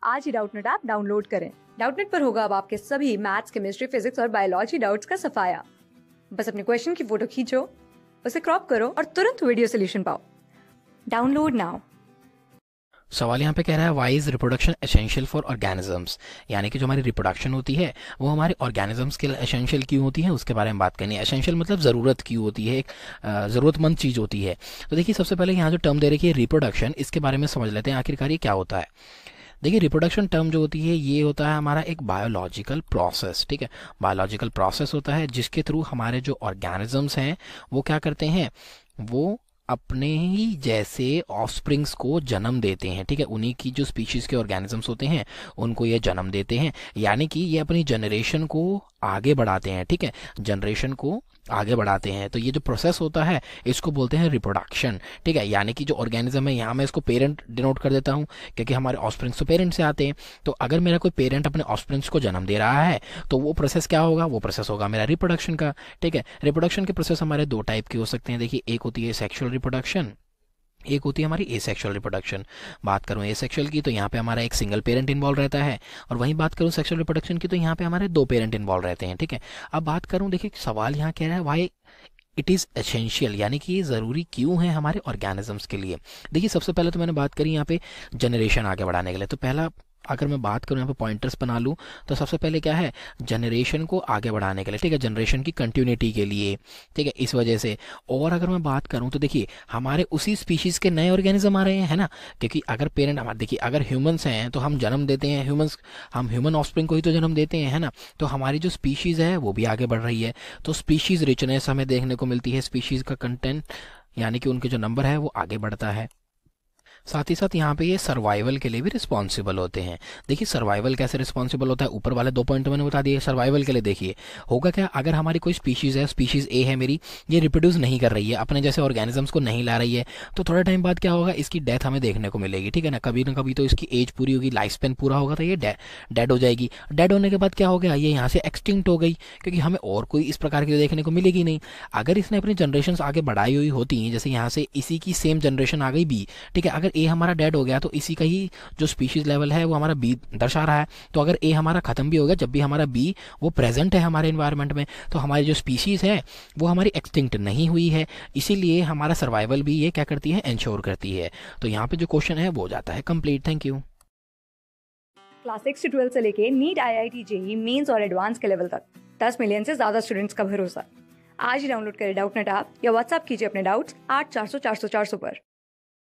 आज ही Doubtnut app download करें। Doubtnut पर होगा अब आपके सभी मैथ्स, केमिस्ट्री, फिजिक्स और बायोलॉजी डाउट्स का सफाया। बस अपने क्वेश्चन की फोटो खींचो, उसे क्रॉप करो और तुरंत वीडियो सोल्यूशन पाओ। Download now. सवाल यहाँ पे कह रहा है why is reproduction essential for organisms, यानी कि जो हमारी रिप्रोडक्शन होती है वो हमारे ऑर्गेनिजम्स के लिए एसेंशियल क्यों होती है, उसके बारे में बात करनी है। एसेंशियल मतलब ज़रूरत क्यों होती है, एक ज़रूरतमंद चीज़ होती है। तो देखिए सबसे पहले यहाँ जो टर्म दे रखी है रिप्रोडक्शन, इसके बारे में समझ लेते हैं आखिरकार ये क्या होता है। देखिए रिप्रोडक्शन टर्म जो होती है ये होता है हमारा एक बायोलॉजिकल प्रोसेस, ठीक है। बायोलॉजिकल प्रोसेस होता है जिसके थ्रू हमारे जो ऑर्गेनिजम्स हैं वो क्या करते हैं, वो अपने ही जैसे ऑफस्प्रिंग्स को जन्म देते हैं, ठीक है। उन्हीं की जो स्पीशीज के ऑर्गेनिजम्स होते हैं उनको ये जन्म देते हैं, यानी कि ये अपनी जनरेशन को आगे बढ़ाते हैं, ठीक है। जनरेशन को आगे बढ़ाते हैं। तो ये जो प्रोसेस होता है इसको बोलते हैं रिप्रोडक्शन, ठीक है। यानी कि जो ऑर्गेनिज्म है, यहाँ मैं इसको पेरेंट डिनोट कर देता हूँ क्योंकि हमारे ऑफस्प्रिंग्स तो पेरेंट से आते हैं। तो अगर मेरा कोई पेरेंट अपने ऑफस्प्रिंग्स को जन्म दे रहा है तो वो प्रोसेस क्या होगा, वो प्रोसेस होगा मेरा रिप्रोडक्शन का, ठीक है। रिप्रोडक्शन के प्रोसेस हमारे दो टाइप के हो सकते हैं। देखिए एक होती है सेक्सुअल रिप्रोडक्शन, एक होती है हमारी एसेक्सुअल रिप्रोडक्शन। बात करूँ एसेक्सुअल की तो यहाँ पे हमारा एक सिंगल पेरेंट इन्वॉल्व रहता है, और वहीं बात करूँ सेक्सुअल रिप्रोडक्शन की तो यहाँ पे हमारे दो पेरेंट इन्वॉल्व रहते हैं, ठीक है। अब बात करूँ, देखिए सवाल यहाँ कह रहा है वाई इट इज़ एसेंशियल, यानी कि ये ज़रूरी क्यों है हमारे ऑर्गेनिजम्स के लिए। देखिए सबसे पहले तो मैंने बात करी यहाँ पे जनरेशन आगे बढ़ाने के लिए। तो पहला अगर मैं बात करूँ यहाँ पे पॉइंटर्स बना लूँ तो सबसे पहले क्या है, जनरेशन को आगे बढ़ाने के लिए, ठीक है। जनरेशन की कंटिन्यूटी के लिए, ठीक है, इस वजह से। और अगर मैं बात करूँ तो देखिए हमारे उसी स्पीशीज़ के नए ऑर्गेनिज्म आ रहे हैं, है ना। क्योंकि अगर पेरेंट हमारे, देखिए अगर ह्यूमंस हैं तो हम जन्म देते हैं, ह्यूमंस हम ह्यूमन ऑफस्प्रिंग को ही तो जन्म देते हैं, है ना। तो हमारी जो स्पीशीज़ है वो भी आगे बढ़ रही है। तो स्पीशीज़ रिचनेस हमें देखने को मिलती है, स्पीशीज़ का कंटेंट यानी कि उनके जो नंबर है वो आगे बढ़ता है। साथ ही साथ यहाँ पे ये सर्वाइवल के लिए भी रिस्पॉन्सिबल होते हैं। देखिए सर्वाइवल कैसे रिस्पॉन्सिबल होता है, ऊपर वाले दो पॉइंट मैंने बता दिए। सर्वाइवल के लिए देखिए होगा क्या, अगर हमारी कोई स्पीशीज़ है, स्पीशीज़ ए है मेरी, ये रिप्रोड्यूस नहीं कर रही है, अपने जैसे ऑर्गेनिजम्स को नहीं ला रही है, तो थोड़ा टाइम बाद क्या होगा, इसकी डेथ हमें देखने को मिलेगी, ठीक है ना कभी तो इसकी एज पूरी होगी, लाइफ स्पेन पूरा होगा तो ये डेड हो जाएगी। डेड होने के बाद क्या हो गया, ये यहाँ से एक्सटिंक्ट हो गई, क्योंकि हमें और कोई इस प्रकार की देखने को मिलेगी नहीं। अगर इसने अपनी जनरेशन आगे बढ़ाई हुई होती, जैसे यहाँ से इसी की सेम जनरेशन आ गई बी, ठीक है। अगर ए हमारा डेड हो गया तो इसी का ही जो स्पीशीज लेवल है वो हमारा बी दर्शा रहा है। तो अगर ए हमारा खत्म भी हो गया, जब भी हमारा बी वो प्रेजेंट है हमारे एनवायरनमेंट में, तो हमारी जो स्पीशीज है वो हमारी एक्सटिंक्ट नहीं हुई है। इसीलिए हमारा सर्वाइवल भी ये क्या करती है, इंश्योर करती है। तो यहाँ पे जो क्वेश्चन है वो हो जाता है कंप्लीट। Thank you. क्लास 6 से 12 से लेके नीट, IIT, JEE मेंस और एडवांस के लेवल तक 10 मिलियन से ज्यादा स्टूडेंट्स का भरोसा। आज ही डाउनलोड करें डाउटनेट ऐप या व्हाट्सएप कीजिए अपने डाउट्स 8400 400 400 पर।